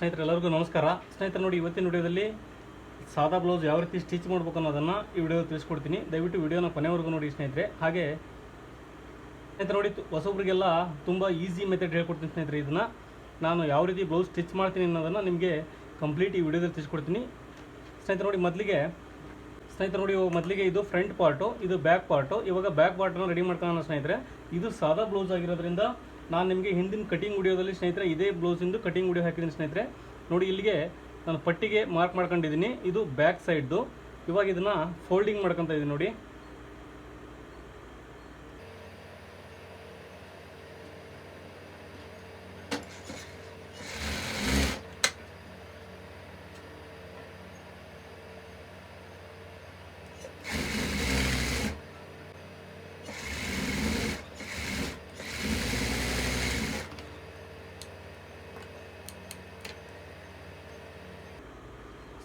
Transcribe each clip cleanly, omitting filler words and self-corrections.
ಸ್ನೇಹಿತರೆ ಎಲ್ಲರಿಗೂ ನಮಸ್ಕಾರ. ಸ್ನೇಹಿತರೆ ನೋಡಿ, ಇವತ್ತಿನ ವಿಡಿಯೋದಲ್ಲಿ ಸಾದಾ ಬ್ಲೌಸ್ ಯಾವ ರೀತಿ ಸ್ಟಿಚ್ ಮಾಡಬೇಕು ಅನ್ನೋದನ್ನು ಈ ವಿಡಿಯೋ ತಿಳಿಸ್ಕೊಡ್ತೀನಿ. ದಯವಿಟ್ಟು ವಿಡಿಯೋನ ಕೊನೆವರೆಗೂ ನೋಡಿ ಸ್ನೇಹಿತರೆ. ಹಾಗೆ ಸ್ನೇಹಿತರೆ ನೋಡಿ, ಹೊಸೊಬ್ಬರಿಗೆಲ್ಲ ತುಂಬ ಈಸಿ ಮೆಥಡ್ ಹೇಳ್ಕೊಡ್ತೀನಿ ಸ್ನೇಹಿತರೆ. ಇದನ್ನು ನಾನು ಯಾವ ರೀತಿ ಬ್ಲೌಸ್ ಸ್ಟಿಚ್ ಮಾಡ್ತೀನಿ ಅನ್ನೋದನ್ನು ನಿಮಗೆ ಕಂಪ್ಲೀಟ್ ಈ ವಿಡಿಯೋದಲ್ಲಿ ತಿಳಿಸ್ಕೊಡ್ತೀನಿ. ಸ್ನೇಹಿತರೆ ನೋಡಿ, ಮೊದಲಿಗೆ ಇದು ಫ್ರಂಟ್ ಪಾರ್ಟು, ಇದು ಬ್ಯಾಕ್ ಪಾರ್ಟು. ಇವಾಗ ಬ್ಯಾಕ್ ಪಾರ್ಟನ್ನು ರೆಡಿ ಮಾಡ್ಕೊಳ್ಳೋಣ ಸ್ನೇಹಿತರೆ. ಇದು ಸಾದಾ ಬ್ಲೌಸ್ ಆಗಿರೋದ್ರಿಂದ ನಾನು ನಿಮಗೆ ಹಿಂದಿನ ಕಟಿಂಗ್ ವಿಡಿಯೋದಲ್ಲಿ ಸ್ನೇಹಿತರೆ ಇದೇ ಬ್ಲೌಸಿಂದು ಕಟಿಂಗ್ ವಿಡಿಯೋ ಹಾಕಿದ್ದೀನಿ ಸ್ನೇಹಿತರೆ. ನೋಡಿ, ಇಲ್ಲಿಗೆ ನಾನು ಪಟ್ಟಿಗೆ ಮಾರ್ಕ್ ಮಾಡ್ಕೊಂಡಿದ್ದೀನಿ. ಇದು ಬ್ಯಾಕ್ ಸೈಡ್ದು. ಇವಾಗ ಇದನ್ನು ಫೋಲ್ಡಿಂಗ್ ಮಾಡ್ಕೊತಾ ಇದ್ದೀನಿ ನೋಡಿ.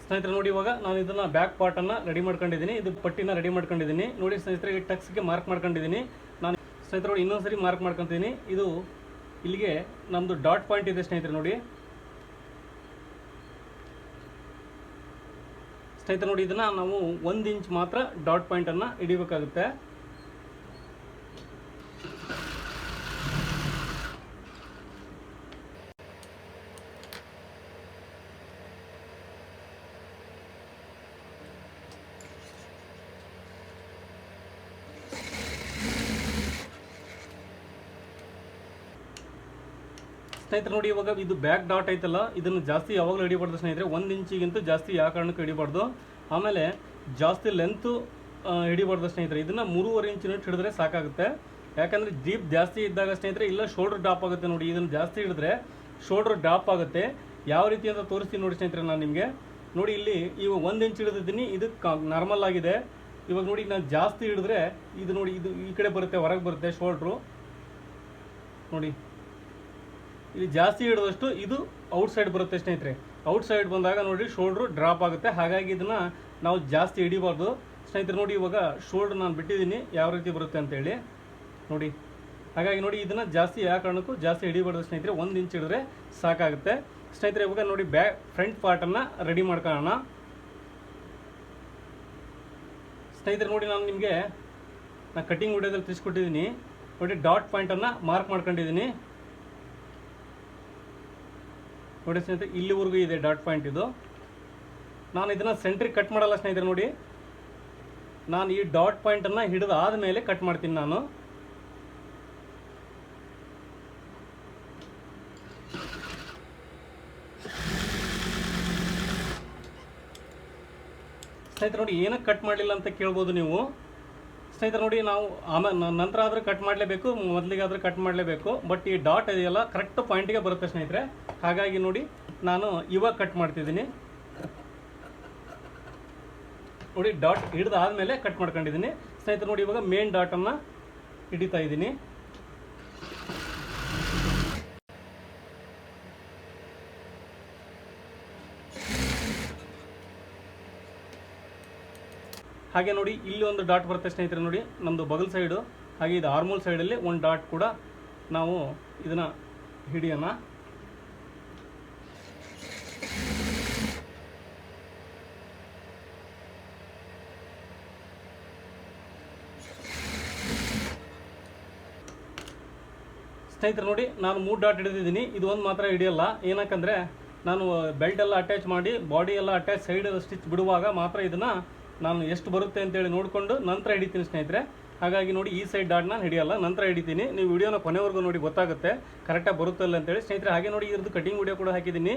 ಸ್ನೇಹಿತರೆ ನೋಡಿ, ಇವಾಗ ನಾನು ಇದನ್ನು ಬ್ಯಾಕ್ ಪಾರ್ಟನ್ನು ರೆಡಿ ಮಾಡ್ಕೊಂಡಿದ್ದೀನಿ. ಇದು ಪಟ್ಟಿನ ರೆಡಿ ಮಾಡ್ಕೊಂಡಿದ್ದೀನಿ ನೋಡಿ ಸ್ನೇಹಿತರೆ. ಈ ಟಕ್ಸ್ಗೆ ಮಾರ್ಕ್ ಮಾಡ್ಕೊಂಡಿದ್ದೀನಿ ನಾನು. ಸ್ನೇಹಿತರೆ ನೋಡಿ, ಇನ್ನೊಂದ್ಸರಿ ಮಾರ್ಕ್ ಮಾಡ್ಕೊತೀನಿ. ಇದು ಇಲ್ಲಿಗೆ ನಮ್ಮದು ಡಾಟ್ ಪಾಯಿಂಟ್ ಇದೆ ಸ್ನೇಹಿತರೆ ನೋಡಿ. ಸ್ನೇಹಿತರೆ ನೋಡಿ, ಇದನ್ನು ನಾವು 1 ಇಂಚ್ ಮಾತ್ರ ಡಾಟ್ ಪಾಯಿಂಟನ್ನು ಹಿಡಿಬೇಕಾಗುತ್ತೆ. ಸ್ನೇಹಿತರೆ ನೋಡಿ, ಇವಾಗ ಇದು ಬ್ಯಾಕ್ ಡಾಟ್ ಐತಲ್ಲ, ಇದನ್ನು ಜಾಸ್ತಿ ಯಾವಾಗಲೂ ಹಿಡಿಬಾರ್ದು ಸ್ನೇಹಿತರೆ. 1 ಇಂಚಿಗಿಂತ ಜಾಸ್ತಿ ಯಾವ ಕಾರಣಕ್ಕೂ ಹಿಡಿಬಾರ್ದು. ಆಮೇಲೆ ಜಾಸ್ತಿ ಲೆಂತು ಹಿಡಿಬಾರ್ದು ಸ್ನೇಹಿತರೆ. ಇದನ್ನು 3.5 ಇಂಚಿನಷ್ಟು ಹಿಡಿದ್ರೆ ಸಾಕಾಗುತ್ತೆ. ಯಾಕಂದರೆ ಡೀಪ್ ಜಾಸ್ತಿ ಇದ್ದಾಗ ಸ್ನೇಹಿತರೆ ಇಲ್ಲ ಶೋಲ್ಡರ್ ಡ್ರಾಪ್ ಆಗುತ್ತೆ ನೋಡಿ. ಇದನ್ನು ಜಾಸ್ತಿ ಹಿಡಿದ್ರೆ ಶೋಲ್ಡರ್ ಡ್ರಾಪ್ ಆಗುತ್ತೆ. ಯಾವ ರೀತಿ ಅಂತ ತೋರಿಸ್ತೀನಿ ನೋಡಿ ಸ್ನೇಹಿತರೆ ನಾನು ನಿಮಗೆ. ನೋಡಿ, ಇಲ್ಲಿ ಇವಾಗ 1 ಇಂಚ್ ಹಿಡಿದಿದ್ದೀನಿ. ಇದು ನಾರ್ಮಲ್ ಆಗಿದೆ. ಇವಾಗ ನೋಡಿ, ನಾನು ಜಾಸ್ತಿ ಹಿಡಿದ್ರೆ ಇದು ನೋಡಿ, ಇದು ಈ ಕಡೆ ಬರುತ್ತೆ, ಹೊರಗೆ ಬರುತ್ತೆ ಶೋಲ್ಡ್ರು ನೋಡಿ. ಇಲ್ಲಿ ಜಾಸ್ತಿ ಹಿಡಿದಷ್ಟು ಇದು ಔಟ್ ಸೈಡ್ ಬರುತ್ತೆ ಸ್ನೇಹಿತರೆ. ಔಟ್ ಸೈಡ್ ಬಂದಾಗ ನೋಡಿ ಶೋಲ್ಡ್ರು ಡ್ರಾಪ್ ಆಗುತ್ತೆ. ಹಾಗಾಗಿ ಇದನ್ನು ನಾವು ಜಾಸ್ತಿ ಹಿಡಿಬಾರ್ದು ಸ್ನೇಹಿತರೆ. ನೋಡಿ, ಇವಾಗ ಶೋಲ್ಡ್ರ್ ನಾನು ಬಿಟ್ಟಿದ್ದೀನಿ ಯಾವ ರೀತಿ ಬರುತ್ತೆ ಅಂತೇಳಿ ನೋಡಿ. ಹಾಗಾಗಿ ನೋಡಿ, ಇದನ್ನು ಜಾಸ್ತಿ ಯಾವ ಕಾರಣಕ್ಕೂ ಜಾಸ್ತಿ ಹಿಡಿಬಾರ್ದು ಸ್ನೇಹಿತರೆ. 1 ಇಂಚ್ ಹಿಡಿದ್ರೆ ಸಾಕಾಗುತ್ತೆ ಸ್ನೇಹಿತರೆ. ಇವಾಗ ನೋಡಿ, ಫ್ರಂಟ್ ಪಾರ್ಟನ್ನು ರೆಡಿ ಮಾಡ್ಕೊಳ್ಳೋಣ ಸ್ನೇಹಿತರೆ. ನೋಡಿ, ನಾನು ನಿಮಗೆ ಕಟಿಂಗ್ ವಿಡಿಯೋದಲ್ಲಿ ತಿಳಿಸ್ಕೊಟ್ಟಿದ್ದೀನಿ ನೋಡಿ. ಡಾಟ್ ಪಾಯಿಂಟನ್ನು ಮಾರ್ಕ್ ಮಾಡ್ಕೊಂಡಿದ್ದೀನಿ ನೋಡಿ ಸ್ನೇಹಿತರೆ. ಇಲ್ಲಿವರೆಗೂ ಇದೆ ಡಾಟ್ ಪಾಯಿಂಟ್ ಇದು. ನಾನು ಇದನ್ನು ಸೆಂಟ್ರಿಗೆ ಕಟ್ ಮಾಡಲ್ಲ ಸ್ನೇಹಿತರೆ. ನೋಡಿ, ನಾನು ಈ ಡಾಟ್ ಪಾಯಿಂಟನ್ನು ಹಿಡಿದು ಆದಮೇಲೆ ಕಟ್ ಮಾಡ್ತೀನಿ ನಾನು. ಸ್ನೇಹಿತರೆ ನೋಡಿ, ಏನಕ್ಕೆ ಕಟ್ ಮಾಡಲಿಲ್ಲ ಅಂತ ಕೇಳ್ಬೋದು ನೀವು ಸ್ನೇಹಿತರೆ. ನೋಡಿ, ನಾವು ಆಮೇಲೆ ನಂತರ ಆದರೂ ಕಟ್ ಮಾಡಲೇಬೇಕು, ಮೊದಲಿಗಾದರೂ ಕಟ್ ಮಾಡಲೇಬೇಕು. ಬಟ್ ಈ ಡಾಟ್ ಇದೆಯಲ್ಲ ಕರೆಕ್ಟ್ ಪಾಯಿಂಟಿಗೆ ಬರುತ್ತೆ ಸ್ನೇಹಿತರೆ. ಹಾಗಾಗಿ ನೋಡಿ, ನಾನು ಇವಾಗ ಕಟ್ ಮಾಡ್ತಿದ್ದೀನಿ ನೋಡಿ. ಡಾಟ್ ಹಿಡಿದು ಆದಮೇಲೆ ಕಟ್ ಮಾಡ್ಕೊಂಡಿದ್ದೀನಿ ಸ್ನೇಹಿತರೆ. ನೋಡಿ, ಇವಾಗ ಮೇನ್ ಡಾಟನ್ನು ಹಿಡಿತಾ ಇದ್ದೀನಿ. ಹಾಗೆ ನೋಡಿ, ಇಲ್ಲಿ ಒಂದು ಡಾಟ್ ಬರುತ್ತೆ ಸ್ನೇಹಿತರೆ ನೋಡಿ, ನಮ್ಮದು ಬಗಲ್ ಸೈಡು. ಹಾಗೆ ಇದು ಆರ್ಮೋಲ್ ಸೈಡಲ್ಲಿ ಒಂದು ಡಾಟ್ ಕೂಡ ನಾವು ಇದನ್ನು ಹಿಡಿಯೋಣ. ಸ್ನೇಹಿತರೆ ನೋಡಿ, ನಾನು 3 ಡಾಟ್ ಹಿಡಿದಿದ್ದೀನಿ. ಇದು ಒಂದು ಮಾತ್ರ ಹಿಡಿಯಲ್ಲ. ಏನಕ್ಕಂದರೆ ನಾನು ಬೆಲ್ಟ್ ಎಲ್ಲ ಅಟ್ಯಾಚ್ ಮಾಡಿ ಬಾಡಿ ಎಲ್ಲ ಅಟ್ಯಾಚ್ ಸೈಡ್ ಸ್ಟಿಚ್ ಬಿಡುವಾಗ ಮಾತ್ರ ಇದನ್ನು ನಾನು ಎಷ್ಟು ಬರುತ್ತೆ ಅಂತೇಳಿ ನೋಡಿಕೊಂಡು ನಂತರ ಹಿಡಿತೀನಿ ಸ್ನೇಹಿತರೆ. ಹಾಗಾಗಿ ನೋಡಿ, ಈ ಸೈಡ್ ಡಾಟ್ ನಾನು ಹಿಡಿಯಲ್ಲ, ನಂತರ ಹಿಡಿತೀನಿ. ನೀವು ವಿಡಿಯೋನ ಕೊನೆವರೆಗೂ ನೋಡಿ, ಗೊತ್ತಾಗುತ್ತೆ ಕರೆಕ್ಟಾಗಿ ಬರುತ್ತಲ್ಲ ಅಂತೇಳಿ ಸ್ನೇಹಿತರೆ. ಹಾಗೆ ನೋಡಿ, ಇದ್ರದ್ದು ಕಟಿಂಗ್ ವಿಡಿಯೋ ಕೂಡ ಹಾಕಿದ್ದೀನಿ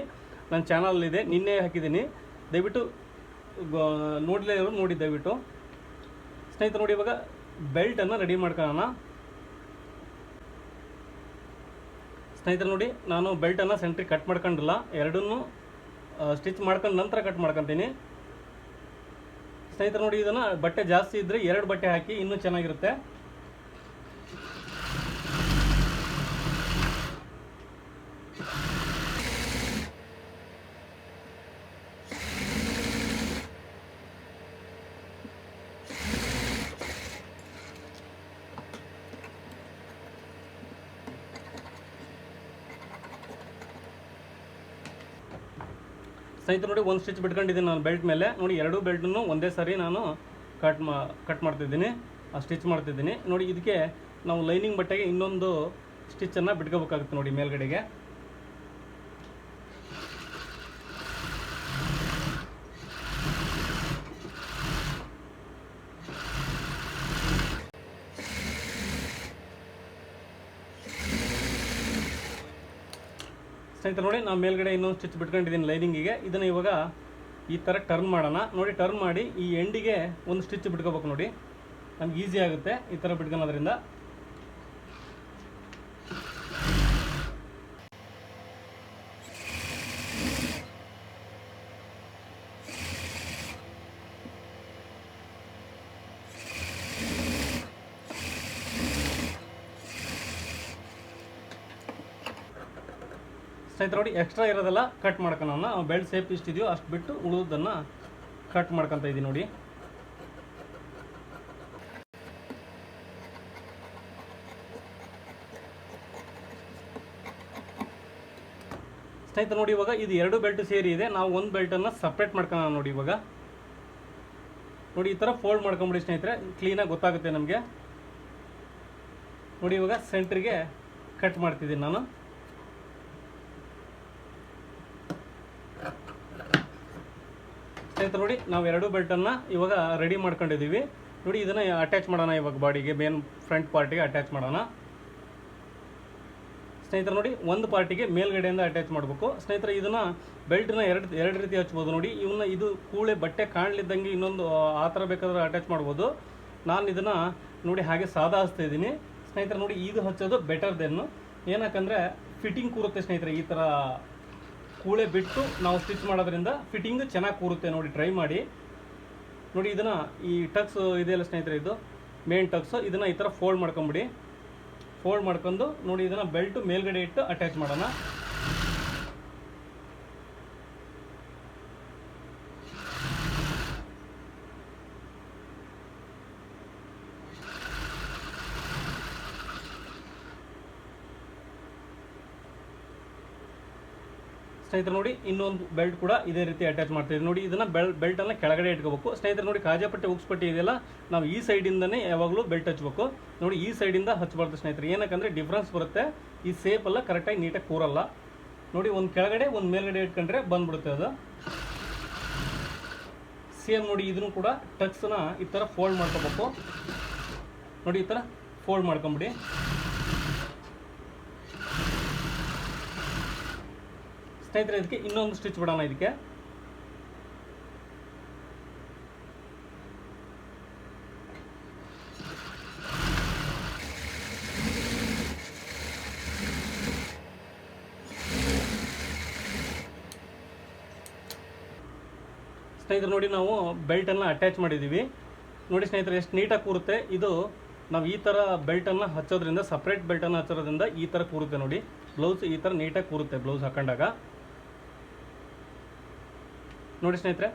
ನನ್ನ ಚಾನಲಲ್ಲಿದೆ, ನಿನ್ನೆ ಹಾಕಿದ್ದೀನಿ. ದಯವಿಟ್ಟು ನೋಡಲೇ ಇರೋರು ನೋಡಿ ದಯವಿಟ್ಟು ಸ್ನೇಹಿತರೆ. ನೋಡಿ, ಇವಾಗ ಬೆಲ್ಟನ್ನು ರೆಡಿ ಮಾಡ್ಕೊಳ್ಳೋಣ ಸ್ನೇಹಿತರೆ. ನೋಡಿ, ನಾನು ಬೆಲ್ಟನ್ನು ಸೆಂಟ್ರಿಗೆ ಕಟ್ ಮಾಡ್ಕೊಂಡಿಲ್ಲ, ಎರಡನ್ನೂ ಸ್ಟಿಚ್ ಮಾಡ್ಕೊಂಡು ನಂತರ ಕಟ್ ಮಾಡ್ಕೊತೀನಿ ಸ್ನೇಹಿತರೆ. ನೋಡಿ, ಇದನ್ನು ಬಟ್ಟೆ ಜಾಸ್ತಿ ಇದ್ದರೆ 2 ಬಟ್ಟೆ ಹಾಕಿ ಇನ್ನೂ ಚೆನ್ನಾಗಿರುತ್ತೆ. ಸ್ನೇಹಿತರೆ ನೋಡಿ ಒಂದು ಸ್ಟಿಚ್ ಬಿಟ್ಕೊಂಡಿದ್ದೀನಿ ನಾನು ಬೆಲ್ಟ್ ಮೇಲೆ. ನೋಡಿ ಎರಡೂ ಬೆಲ್ಟನ್ನು ಒಂದೇ ಸಾರಿ ನಾನು ಕಟ್ ಮಾಡ್ತಿದ್ದೀನಿ, ಸ್ಟಿಚ್ ಮಾಡ್ತಿದ್ದೀನಿ. ನೋಡಿ ಇದಕ್ಕೆ ನಾವು ಲೈನಿಂಗ್ ಬಟ್ಟೆಗೆ ಇನ್ನೊಂದು ಸ್ಟಿಚ್ಚನ್ನು ಬಿಟ್ಕೋಬೇಕಾಗುತ್ತೆ ನೋಡಿ ಮೇಲ್ಗಡೆಗೆ. ಸ್ನೇಹಿತರೆ ನೋಡಿ ನಾವು ಮೇಲ್ಗಡೆ ಇನ್ನೊಂದು ಸ್ಟಿಚ್ ಬಿಟ್ಕೊಂಡಿದ್ದೀನಿ ಲೈನಿಂಗಿಗೆ. ಇದನ್ನು ಇವಾಗ ಈ ಥರ ಟರ್ನ್ ಮಾಡೋಣ. ನೋಡಿ ಟರ್ನ್ ಮಾಡಿ ಈ ಎಂಡಿಗೆ ಒಂದು ಸ್ಟಿಚ್ ಬಿಟ್ಕೋಬೇಕು ನೋಡಿ, ನಮ್ಗೆ ಈಸಿ ಆಗುತ್ತೆ ಈ ಥರ ಬಿಟ್ಕೊಳೋದ್ರಿಂದ. ಸ್ನೇಹಿತರೆ ನೋಡಿ ಎಕ್ಸ್ಟ್ರಾ ಇರೋದೆಲ್ಲ ಕಟ್ ಮಾಡ್ಕೊಳ್ಳೋಣ. ಬೆಲ್ಟ್ ಸೇಫ್ ಇಷ್ಟಿದೆಯೋ ಅಷ್ಟು ಬಿಟ್ಟು ಉಳಿದನ್ನು ಕಟ್ ಮಾಡ್ಕೊತ ಇದ್ದೀನಿ ನೋಡಿ. ಸ್ನೇಹಿತರೆ ನೋಡಿ ಇವಾಗ ಇದು ಎರಡು ಬೆಲ್ಟ್ ಸೇರಿ ಇದೆ, ನಾವು ಒಂದು ಬೆಲ್ಟನ್ನು ಸಪ್ರೇಟ್ ಮಾಡ್ಕೊಳ್ಳೋಣ ನೋಡಿ. ಇವಾಗ ನೋಡಿ ಈ ಥರ ಫೋಲ್ಡ್ ಮಾಡ್ಕೊಂಬಿಡಿ ಸ್ನೇಹಿತರೆ, ಕ್ಲೀನಾಗಿ ಗೊತ್ತಾಗುತ್ತೆ ನಮಗೆ. ನೋಡಿ ಇವಾಗ ಸೆಂಟ್ರಿಗೆ ಕಟ್ ಮಾಡ್ತಿದ್ದೀನಿ ನಾನು. ಸ್ನೇಹಿತರೆ ನೋಡಿ ನಾವು ಎರಡು ಬೆಲ್ಟನ್ನು ಇವಾಗ ರೆಡಿ ಮಾಡ್ಕೊಂಡಿದ್ದೀವಿ. ನೋಡಿ ಇದನ್ನು ಅಟ್ಯಾಚ್ ಮಾಡೋಣ ಇವಾಗ ಬಾಡಿಗೆ, ಮೇನ್ ಫ್ರಂಟ್ ಪಾರ್ಟಿಗೆ ಅಟ್ಯಾಚ್ ಮಾಡೋಣ. ಸ್ನೇಹಿತರೆ ನೋಡಿ ಒಂದು ಪಾರ್ಟಿಗೆ ಮೇಲ್ಗಡೆಯಿಂದ ಅಟ್ಯಾಚ್ ಮಾಡಬೇಕು. ಸ್ನೇಹಿತರೆ ಇದನ್ನು ಬೆಲ್ಟನ್ನ ಎರಡು ರೀತಿ ಹಚ್ಬೋದು ನೋಡಿ. ಇದು ಕೂಳೆ ಬಟ್ಟೆ ಕಾಣಲಿದ್ದಂಗೆ ಇನ್ನೊಂದು ಆ ಥರ ಬೇಕಾದ್ರೆ ಅಟ್ಯಾಚ್ ಮಾಡ್ಬೋದು. ನಾನು ಇದನ್ನು ನೋಡಿ ಹಾಗೆ ಸಾದಾ ಹಚ್ತಾ ಇದ್ದೀನಿ. ಸ್ನೇಹಿತರೆ ನೋಡಿ ಇದು ಹಚ್ಚೋದು ಬೆಟರ್ ದೆನ್ನು, ಏನಕ್ಕಂದರೆ ಫಿಟ್ಟಿಂಗ್ ಕೂರುತ್ತೆ ಸ್ನೇಹಿತರೆ. ಈ ಥರ ಕೂಳೆ ಬಿಟ್ಟು ನಾವು ಸ್ಟಿಚ್ ಮಾಡೋದ್ರಿಂದ ಫಿಟ್ಟಿಂಗ್ ಚೆನ್ನಾಗಿ ಕೂರುತ್ತೆ ನೋಡಿ, ಟ್ರೈ ಮಾಡಿ ನೋಡಿ. ಇದನ್ನು ಈ ಟಕ್ಸ್ ಇದೆಯಲ್ಲ ಸ್ನೇಹಿತರೆ, ಇದು ಮೇನ್ ಟಕ್ಸು, ಇದನ್ನು ಈ ಥರ ಫೋಲ್ಡ್ ಮಾಡ್ಕೊಂಬಿಡಿ. ಫೋಲ್ಡ್ ಮಾಡ್ಕೊಂಡು ನೋಡಿ ಇದನ್ನು ಬೆಲ್ಟ್ ಮೇಲ್ಗಡೆ ಇಟ್ಟು ಅಟ್ಯಾಚ್ ಮಾಡೋಣ. ಸ್ನೇಹಿತರೆ ನೋಡಿ ಇನ್ನೊಂದು ಬೆಲ್ಟ್ ಕೂಡ ಇದೇ ರೀತಿ ಅಟ್ಯಾಚ್ ಮಾಡ್ತೀವಿ ನೋಡಿ. ಇದನ್ನು ಬೆಲ್ಟನ್ನು ಕೆಳಗಡೆ ಇಟ್ಕೋಬೇಕು. ಸ್ನೇಹಿತರೆ ನೋಡಿ ಕಾಜಾಪಟ್ಟಿ ಉಕ್ಸ್ಪಟ್ಟಿ ಇದೆಯಲ್ಲ, ನಾವು ಈ ಸೈಡಿಂದನೇ ಯಾವಾಗಲೂ ಬೆಲ್ಟ್ ಹಚ್ಬೇಕು ನೋಡಿ. ಈ ಸೈಡಿಂದ ಹಚ್ಚಬಾರ್ದು ಸ್ನೇಹಿತರೆ, ಏನಕ್ಕಂದರೆ ಡಿಫ್ರೆನ್ಸ್ ಬರುತ್ತೆ, ಈ ಸೇಪ್ ಎಲ್ಲ ಕರೆಕ್ಟಾಗಿ ನೀಟಾಗಿ ಕೂರಲ್ಲ ನೋಡಿ. ಒಂದು ಕೆಳಗಡೆ ಒಂದು ಮೇಲ್ಗಡೆ ಇಟ್ಕೊಂಡ್ರೆ ಬಂದ್ಬಿಡುತ್ತೆ ಅದು. ಸೇಮ್ ನೋಡಿ ಇದನ್ನು ಕೂಡ ಟಕ್ಸ್ನ ಈ ಥರ ಫೋಲ್ಡ್ ಮಾಡ್ಕೋಬೇಕು ನೋಡಿ. ಈ ಥರ ಫೋಲ್ಡ್ ಮಾಡ್ಕೊಂಬಿಡಿ. ಸ್ನೇಹಿತರೆ ಇದಕ್ಕೆ ಇನ್ನೊಂದು ಸ್ಟಿಚ್ ಬಿಡೋಣ. ಇದಕ್ಕೆ ಸ್ನೇಹಿತರೆ ನೋಡಿ ನಾವು ಬೆಲ್ಟನ್ನು ಅಟ್ಯಾಚ್ ಮಾಡಿದ್ದೀವಿ ನೋಡಿ. ಸ್ನೇಹಿತರೆ ಎಷ್ಟು ನೀಟಾಗಿ ಕೂರುತ್ತೆ ಇದು. ನಾವು ಈ ಥರ ಬೆಲ್ಟನ್ನು ಹಚ್ಚೋದ್ರಿಂದ, ಸಪ್ರೇಟ್ ಬೆಲ್ಟನ್ನು ಹಚ್ಚೋದ್ರಿಂದ ಈ ಥರ ಕೂರುತ್ತೆ ನೋಡಿ. ಬ್ಲೌಸ್ ಈ ಥರ ನೀಟಾಗಿ ಕೂರುತ್ತೆ ಬ್ಲೌಸ್ ಹಾಕೊಂಡಾಗ ನೋಡಿ. ಸ್ನೇಹಿತರೆ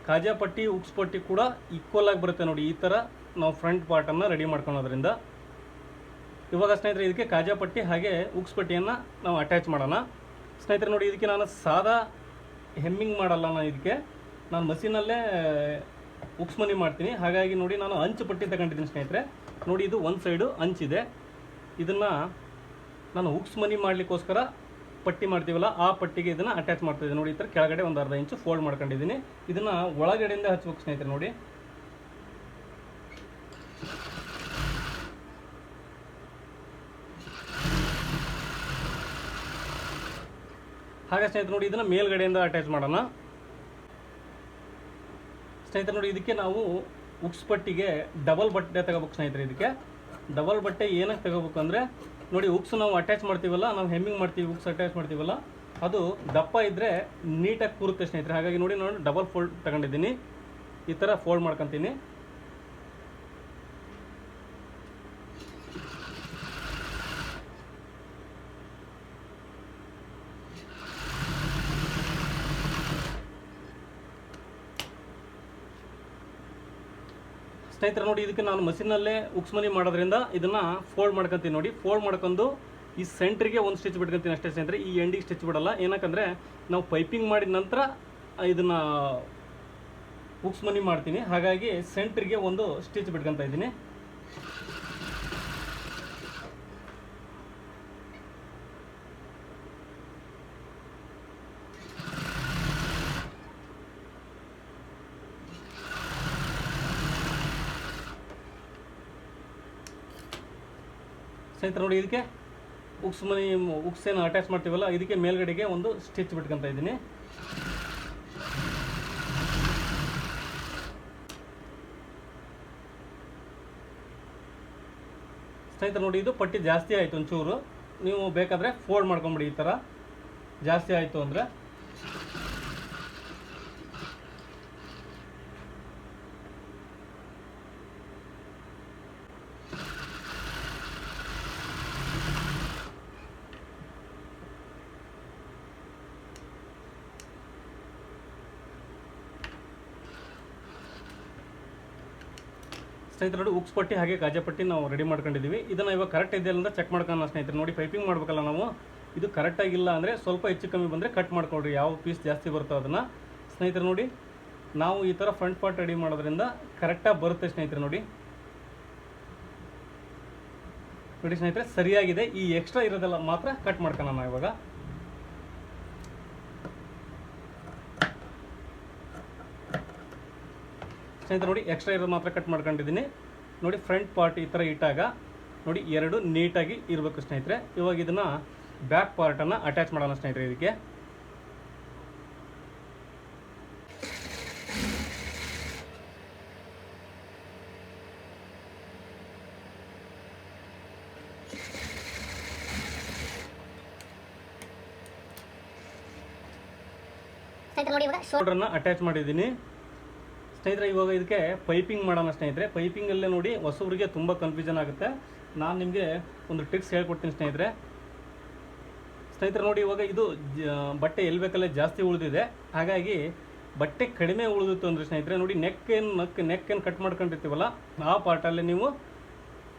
ಕಾಜಾಪಟ್ಟಿ ಉಕ್ಸ್ಪಟ್ಟಿ ಕೂಡ ಈಕ್ವಲ್ ಆಗಿ ಬರುತ್ತೆ ನೋಡಿ. ಈ ಥರ ನಾವು ಫ್ರಂಟ್ ಪಾರ್ಟನ್ನು ರೆಡಿ ಮಾಡ್ಕೊಳೋದ್ರಿಂದ. ಇವಾಗ ಸ್ನೇಹಿತರೆ ಇದಕ್ಕೆ ಕಾಜಾಪಟ್ಟಿ ಹಾಗೆ ಉಕ್ಸ್ಪಟ್ಟಿಯನ್ನು ನಾವು ಅಟ್ಯಾಚ್ ಮಾಡೋಣ. ಸ್ನೇಹಿತರೆ ನೋಡಿ ಇದಕ್ಕೆ ನಾನು ಸಾದಾ ಹೆಮ್ಮಿಂಗ್ ಮಾಡಲ್ಲ, ನಾನು ಮಷೀನಲ್ಲೇ ಉಕ್ಸ್ಮನಿ ಮಾಡ್ತೀನಿ. ಹಾಗಾಗಿ ನೋಡಿ ನಾನು ಅಂಚು ಪಟ್ಟಿ ತಗೊಂಡಿದ್ದೀನಿ ಸ್ನೇಹಿತರೆ. ನೋಡಿ ಇದು ಒಂದು ಸೈಡು ಅಂಚಿದೆ, ಇದನ್ನು ನಾನು ಉಕ್ಸ್ಮನಿ ಮಾಡಲಿಕ್ಕೋಸ್ಕರ ಪಟ್ಟಿ ಮಾಡ್ತೀವಲ್ಲ ಆ ಪಟ್ಟಿಗೆ ಇದನ್ನು ಅಟ್ಯಾಚ್ ಮಾಡ್ತಾಯಿದ್ದೀನಿ ನೋಡಿ. ಈ ಥರ ಕೆಳಗಡೆ ಒಂದು ಅರ್ಧ ಇಂಚು ಫೋಲ್ಡ್ ಮಾಡ್ಕೊಂಡಿದ್ದೀನಿ. ಇದನ್ನು ಒಳಗಡೆಯಿಂದ ಹಚ್ಬೇಕು ಸ್ನೇಹಿತರೆ ನೋಡಿ. ಹಾಗೆ ಸ್ನೇಹಿತರೆ ನೋಡಿ ಇದನ್ನು ಮೇಲ್ಗಡೆಯಿಂದ ಅಟ್ಯಾಚ್ ಮಾಡೋಣ. ಸ್ನೇಹಿತರೆ ನೋಡಿ ಇದಕ್ಕೆ ನಾವು ಉಕ್ಸ್ಪಟ್ಟಿಗೆ ಡಬಲ್ ಬಟ್ಟೆ ತಗೋಬೇಕು ಸ್ನೇಹಿತರೆ. ಇದಕ್ಕೆ ಡಬಲ್ ಬಟ್ಟೆ ಏನಕ್ಕೆ ತಗೋಬೇಕು ಅಂದರೆ ನೋಡಿ, ಉಕ್ಸ್ ನಾವು ಅಟ್ಯಾಚ್ ಮಾಡ್ತೀವಲ್ಲ, ನಾವು ಹೆಮ್ಮಿಂಗ್ ಮಾಡ್ತೀವಿ, ಉಕ್ಸ್ ಅಟ್ಯಾಚ್ ಮಾಡ್ತೀವಲ್ಲ, ಅದು ದಪ್ಪ ಇದ್ದರೆ ನೀಟಾಗಿ ಕೂರುತ್ತೆ ಸ್ನೇಹಿತರೆ. ಹಾಗಾಗಿ ನೋಡಿ ನಾನು ಡಬಲ್ ಫೋಲ್ಡ್ ತಗೊಂಡಿದ್ದೀನಿ, ಈ ಥರ ಫೋಲ್ಡ್ ಮಾಡ್ಕೊತೀನಿ. ಸ್ನೇಹಿತರೆ ನೋಡಿ ಇದಕ್ಕೆ ನಾನು ಮಷೀನಲ್ಲೇ ಉಕ್ಸ್ಮನಿ ಮಾಡೋದ್ರಿಂದ ಇದನ್ನು ಫೋಲ್ಡ್ ಮಾಡ್ಕೊತೀನಿ ನೋಡಿ. ಫೋಲ್ಡ್ ಮಾಡ್ಕೊಂಡು ಈ ಸೆಂಟ್ರಿಗೆ ಒಂದು ಸ್ಟಿಚ್ ಬಿಟ್ಕೊತೀನಿ ಅಷ್ಟೇ ಸ್ನೇಹಿತರೆ. ಈ ಎಂಡಿಗೆ ಸ್ಟಿಚ್ ಬಿಡಲ್ಲ, ಏನಕ್ಕಂದರೆ ನಾವು ಪೈಪಿಂಗ್ ಮಾಡಿದ ನಂತರ ಇದನ್ನು ಹುಕ್ಸ್ ಮನಿ ಮಾಡ್ತೀನಿ. ಹಾಗಾಗಿ ಸೆಂಟ್ರಿಗೆ ಒಂದು ಸ್ಟಿಚ್ ಬಿಟ್ಕೊತಾ ಇದ್ದೀನಿ. ಸ್ನೇಹಿತರೆ ನೋಡಿ, ಇದಕ್ಕೆ ಹುಕ್ಸ್ ಏನು ಅಟ್ಯಾಚ್ ಮಾಡ್ತೀವಲ್ಲ, ಇದಕ್ಕೆ ಮೇಲ್ಗಡೆಗೆ ಒಂದು ಸ್ಟಿಚ್ ಬಿಟ್ಕೊತಾ ಇದ್ದೀನಿ. ಸ್ನೇಹಿತರೆ ನೋಡಿ, ಇದು ಪಟ್ಟಿ ಜಾಸ್ತಿ ಆಯಿತು ಒಂಚೂರು. ನೀವು ಬೇಕಾದರೆ ಫೋಲ್ಡ್ ಮಾಡ್ಕೊಂಬಿಡಿ. ಈ ಥರ ಜಾಸ್ತಿ ಆಯಿತು ಅಂದರೆ ಸ್ನೇಹಿತರೆ ನೋಡಿ, ಉಕ್ಸ್ ಪಟ್ಟಿ ಹಾಗೆ ಗಾಜೆ ಪಟ್ಟಿ ನಾವು ರೆಡಿ ಮಾಡ್ಕೊಂಡಿದ್ದೀವಿ. ಇದನ್ನು ಇವಾಗ ಕರೆಕ್ಟ್ ಇದೆಯಲ್ಲ ಅಂತ ಚೆಕ್ ಮಾಡ್ಕೊಳ್ಳೋಣ ಸ್ನೇಹಿತರೆ. ನೋಡಿ, ಪೈಪಿಂಗ್ ಮಾಡಬೇಕಲ್ಲ ನಾವು, ಇದು ಕರೆಕ್ಟಾಗಿಲ್ಲ ಅಂದರೆ ಸ್ವಲ್ಪ ಹೆಚ್ಚು ಕಮ್ಮಿ ಬಂದರೆ ಕಟ್ ಮಾಡ್ಕೊಳ್ರಿ. ಯಾವ ಪೀಸ್ ಜಾಸ್ತಿ ಬರುತ್ತೋ ಅದನ್ನು. ಸ್ನೇಹಿತರೆ ನೋಡಿ, ನಾವು ಈ ಥರ ಫ್ರಂಟ್ ಪಾರ್ಟ್ ರೆಡಿ ಮಾಡೋದ್ರಿಂದ ಕರೆಕ್ಟಾಗಿ ಬರುತ್ತೆ ಸ್ನೇಹಿತರೆ. ನೋಡಿ ಸ್ನೇಹಿತರೆ, ಸರಿಯಾಗಿದೆ. ಈ ಎಕ್ಸ್ಟ್ರಾ ಇರೋದೆಲ್ಲ ಮಾತ್ರ ಕಟ್ ಮಾಡ್ಕೊಳ್ಳೋಣ ಇವಾಗ. ಸ್ನೇಹಿತರೆ ನೋಡಿ, ಎಕ್ಸ್ಟ್ರಾ ಇರೋದು ಮಾತ್ರ ಕಟ್ ಮಾಡ್ಕೊಂಡಿದ್ದೀನಿ. ನೋಡಿ, ಫ್ರಂಟ್ ಪಾರ್ಟ್ ಈ ಥರ ಇಟ್ಟಾಗ ನೋಡಿ ಎರಡು ನೀಟಾಗಿ ಇರಬೇಕು ಸ್ನೇಹಿತರೆ. ಇವಾಗ ಇದನ್ನು ಬ್ಯಾಕ್ ಪಾರ್ಟನ್ನು ಅಟ್ಯಾಚ್ ಮಾಡೋಣ ಸ್ನೇಹಿತರೆ. ಇದಕ್ಕೆ ಶೋಲ್ಡರ್ನ ಅಟ್ಯಾಚ್ ಮಾಡಿದ್ದೀನಿ ಸ್ನೇಹಿತರೆ. ಇವಾಗ ಇದಕ್ಕೆ ಪೈಪಿಂಗ್ ಮಾಡೋಣ ಸ್ನೇಹಿತರೆ. ಪೈಪಿಂಗಲ್ಲೇ ನೋಡಿ ಹೊಸಬ್ರಿಗೆ ತುಂಬ ಕನ್ಫ್ಯೂಷನ್ ಆಗುತ್ತೆ. ನಾನು ನಿಮಗೆ ಒಂದು ಟ್ರಿಕ್ಸ್ ಹೇಳ್ಕೊಡ್ತೀನಿ ಸ್ನೇಹಿತರೆ. ನೋಡಿ, ಇವಾಗ ಇದು ಬಟ್ಟೆ ಎಲ್ಲಿ ಬೇಕಲ್ಲೇ ಜಾಸ್ತಿ ಉಳಿದಿದೆ. ಹಾಗಾಗಿ ಬಟ್ಟೆ ಕಡಿಮೆ ಉಳಿದಿತ್ತು ಅಂದರೆ ಸ್ನೇಹಿತರೆ ನೋಡಿ, ನೆಕ್ ಏನು ಕಟ್ ಮಾಡ್ಕೊಂಡಿರ್ತೀವಲ್ಲ, ಆ ಪಾರ್ಟಲ್ಲೇ ನೀವು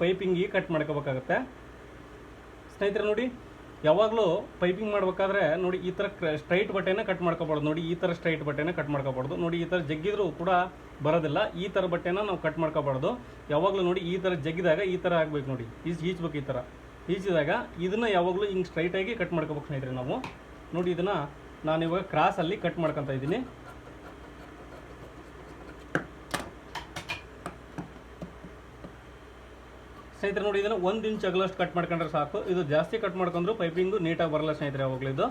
ಪೈಪಿಂಗಿಗೆ ಕಟ್ ಮಾಡ್ಕೋಬೇಕಾಗತ್ತೆ ಸ್ನೇಹಿತರೆ. ನೋಡಿ, ಯಾವಾಗಲೂ ಪೈಪಿಂಗ್ ಮಾಡಬೇಕಾದ್ರೆ ನೋಡಿ ಈ ಥರ ಸ್ಟ್ರೈಟ್ ಬಟ್ಟೆನೇ ಕಟ್ ಮಾಡ್ಕೋಬಾರ್ದು. ನೋಡಿ, ಈ ಥರ ಸ್ಟ್ರೈಟ್ ಬಟ್ಟೆನೇ ಕಟ್ ಮಾಡ್ಕೋಬಾರ್ದು. ನೋಡಿ, ಈ ಥರ ಜಗ್ಗಿದ್ರೂ ಕೂಡ ಬರೋದಿಲ್ಲ. ಈ ಥರ ಬಟ್ಟೆನ ನಾವು ಕಟ್ ಮಾಡ್ಕೋಬಾರ್ದು. ಯಾವಾಗಲೂ ನೋಡಿ ಈ ಥರ ಜಗ್ಗಿದಾಗ ಈ ಥರ ಆಗಬೇಕು. ನೋಡಿ, ಈಜ್ಬೇಕು. ಈ ಥರ ಈಜಿದಾಗ ಇದನ್ನು ಯಾವಾಗಲೂ ಹಿಂಗೆ ಸ್ಟ್ರೈಟಾಗಿ ಕಟ್ ಮಾಡ್ಕೋಬೇಕು ಸ್ನೇಹಿತರೆ ನಾವು. ನೋಡಿ, ಇದನ್ನು ನಾನು ಇವಾಗ ಕ್ರಾಸಲ್ಲಿ ಕಟ್ ಮಾಡ್ಕೊತಾ ಇದ್ದೀನಿ. ಸ್ನೇಹಿತರೆ ನೋಡಿ, ಇದನ್ನು 1 ಇಂಚ್ ಅಗಲಷ್ಟು ಕಟ್ ಮಾಡ್ಕೊಂಡ್ರೆ ಸಾಕು. ಇದು ಜಾಸ್ತಿ ಕಟ್ ಮಾಡ್ಕೊಂಡ್ರು ಪೈಪಿಂಗು ನೀಟಾಗಿ ಬರಲ್ಲ ಸ್ನೇಹಿತರೆ ಯಾವಾಗಲೂ ಇದು.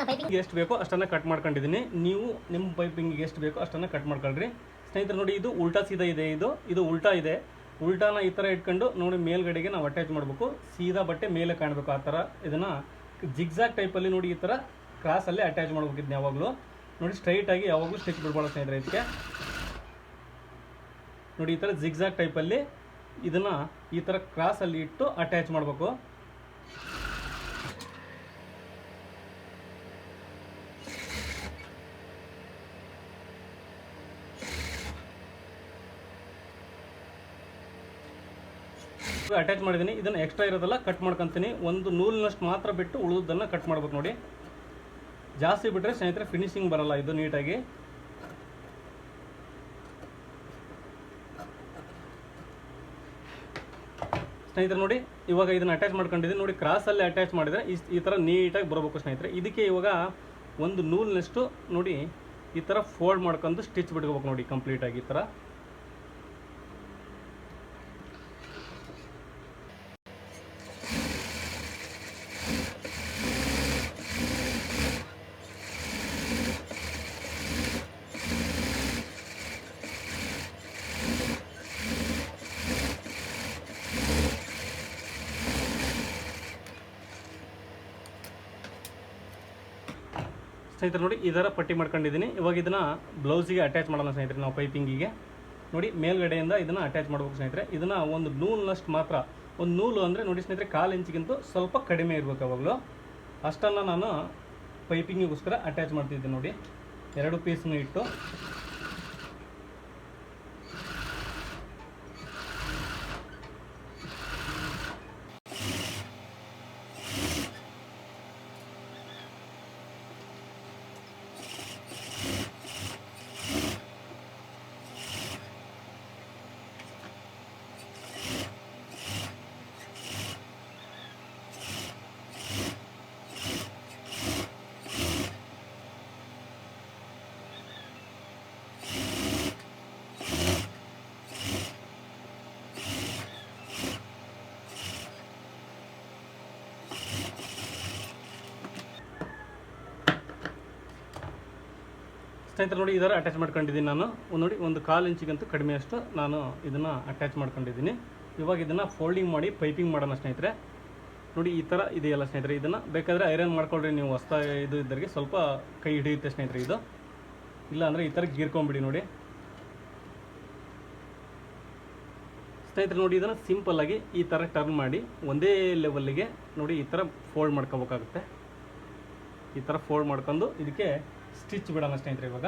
ಪೈಪಿಂಗ್ ಎಷ್ಟು ಬೇಕೋ ಅಷ್ಟನ್ನು ಕಟ್ ಮಾಡ್ಕೊಂಡಿದ್ದೀನಿ. ನೀವು ನಿಮ್ಮ ಪೈಪಿಂಗಿಗೆ ಎಷ್ಟು ಬೇಕೋ ಅಷ್ಟನ್ನು ಕಟ್ ಮಾಡ್ಕೊಳ್ರಿ ಸ್ನೇಹಿತರೆ. ನೋಡಿ, ಇದು ಉಲ್ಟಾ ಸೀದಾ ಇದೆ. ಇದು ಉಲ್ಟಾ ಇದೆ. ಉಲ್ಟಾನ ಈ ಥರ ಇಟ್ಕೊಂಡು ನೋಡಿ ಮೇಲ್ಗಡೆಗೆ ನಾವು ಅಟ್ಯಾಚ್ ಮಾಡಬೇಕು. ಸೀದಾ ಬಟ್ಟೆ ಮೇಲೆ ಕಾಣಬೇಕು. ಆ ಥರ ಇದನ್ನು ಜಿಗ್ಜಾಗ್ ಟೈಪಲ್ಲಿ ನೋಡಿ ಈ ಥರ ಕ್ರಾಸಲ್ಲಿ ಅಟ್ಯಾಚ್ ಮಾಡ್ಬೇಕು. ಇದನ್ನ ಯಾವಾಗಲೂ ನೋಡಿ ಸ್ಟ್ರೈಟಾಗಿ ಯಾವಾಗಲೂ ಸ್ಟಿಚ್ ಬಿಡ್ಬಾರ್ದು ಸ್ನೇಹಿತರೆ. ಇದಕ್ಕೆ ನೋಡಿ ಈ ಥರ ಜಿಗ್ಜಾಗ್ ಟೈಪಲ್ಲಿ ಇದನ್ನು ಈ ಥರ ಕ್ರಾಸಲ್ಲಿ ಇಟ್ಟು ಅಟ್ಯಾಚ್ ಮಾಡಬೇಕು. ಅಟ್ಯಾಚ್ ಮಾಡಿದ್ದೀನಿ. ಇದನ್ನು ಎಕ್ಸ್ಟ್ರಾ ಇರೋದೆಲ್ಲ ಕಟ್ ಮಾಡ್ಕೊತೀನಿ. ಒಂದು ನೂಲಿನಷ್ಟು ಮಾತ್ರ ಬಿಟ್ಟು ಉಳಿದನ್ನು ಕಟ್ ಮಾಡ್ಬೇಕು. ನೋಡಿ, ಜಾಸ್ತಿ ಬಿಟ್ಟರೆ ಸ್ನೇಹಿತರೆ ಫಿನಿಶಿಂಗ್ ಬರಲ್ಲ ಇದು ನೀಟಾಗಿ. ಸ್ನೇಹಿತರೆ ನೋಡಿ, ಇವಾಗ ಇದನ್ನು ಅಟ್ಯಾಚ್ ಮಾಡ್ಕೊಂಡಿದ್ದೀನಿ. ನೋಡಿ, ಕ್ರಾಸಲ್ಲಿ ಅಟ್ಯಾಚ್ ಮಾಡಿದರೆ ಈ ಥರ ನೀಟಾಗಿ ಬರಬೇಕು ಸ್ನೇಹಿತರೆ. ಇದಕ್ಕೆ ಇವಾಗ ಒಂದು ನೂಲಿನಷ್ಟು ನೋಡಿ ಈ ಥರ ಫೋಲ್ಡ್ ಮಾಡ್ಕೊಂಡು ಸ್ಟಿಚ್ ಬಿಟ್ಕೋಬೇಕು. ನೋಡಿ, ಕಂಪ್ಲೀಟಾಗಿ ಈ ಥರ. ಸ್ನೇಹಿತರೆ ನೋಡಿ ಈ ಥರ ಪಟ್ಟಿ ಮಾಡ್ಕೊಂಡಿದ್ದೀನಿ. ಇವಾಗ ಇದನ್ನು ಬ್ಲೌಸಿಗೆ ಅಟ್ಯಾಚ್ ಮಾಡೋಣ ಸ್ನೇಹಿತರೆ. ನಾವು ಪೈಪಿಂಗಿಗೆ ನೋಡಿ ಮೇಲ್ಗಡೆಯಿಂದ ಇದನ್ನು ಅಟ್ಯಾಚ್ ಮಾಡ್ಬೇಕು ಸ್ನೇಹಿತರೆ. ಇದನ್ನು ಒಂದು ನೂಲಿನಷ್ಟು ಮಾತ್ರ, ಒಂದು ನೂಲು ಅಂದರೆ ನೋಡಿ ಸ್ನೇಹಿತರೆ 1/4 ಇಂಚಿಗಿಂತ ಸ್ವಲ್ಪ ಕಡಿಮೆ ಇರಬೇಕು ಯಾವಾಗಲೂ. ಅಷ್ಟನ್ನು ನಾನು ಪೈಪಿಂಗಿಗೋಸ್ಕರ ಅಟ್ಯಾಚ್ ಮಾಡ್ತಿದ್ದೆ ನೋಡಿ. 2 ಪೀಸನ್ನು ಇಟ್ಟು ಸ್ನೇಹಿತರೆ ನೋಡಿ ಇದರ ಅಟ್ಯಾಚ್ ಮಾಡ್ಕೊಂಡಿದ್ದೀನಿ ನಾನು. ನೋಡಿ ಒಂದು 1/4 ಇಂಚಿಗಂತೂ ಕಡಿಮೆ ಅಷ್ಟು ನಾನು ಇದನ್ನು ಅಟ್ಯಾಚ್ ಮಾಡ್ಕೊಂಡಿದ್ದೀನಿ. ಇವಾಗ ಇದನ್ನು ಫೋಲ್ಡಿಂಗ್ ಮಾಡಿ ಪೈಪಿಂಗ್ ಮಾಡೋಣ ಸ್ನೇಹಿತರೆ. ನೋಡಿ ಈ ಥರ ಇದೆಯಲ್ಲ ಸ್ನೇಹಿತರೆ, ಇದನ್ನು ಬೇಕಾದರೆ ಐರನ್ ಮಾಡ್ಕೊಳ್ರಿ ನೀವು. ಹೊಸ ಇದು ಇದ್ದರಿಗೆ ಸ್ವಲ್ಪ ಕೈ ಹಿಡಿಯುತ್ತೆ ಸ್ನೇಹಿತರೆ ಇದು. ಇಲ್ಲ ಅಂದರೆ ಈ ಥರ ಗೀರ್ಕೊಂಬಿಡಿ ನೋಡಿ ಸ್ನೇಹಿತರೆ. ನೋಡಿ ಇದನ್ನು ಸಿಂಪಲ್ಲಾಗಿ ಈ ಥರ ಟರ್ನ್ ಮಾಡಿ ಒಂದೇ ಲೆವೆಲ್ಲಿಗೆ ನೋಡಿ ಈ ಥರ ಫೋಲ್ಡ್ ಮಾಡ್ಕೋಬೇಕಾಗುತ್ತೆ. ಈ ಥರ ಫೋಲ್ಡ್ ಮಾಡ್ಕೊಂಡು ಇದಕ್ಕೆ ಸ್ಟಿಚ್ ಬಿಡೋಣ ಸ್ನೇಹಿತರೆ. ಇವಾಗ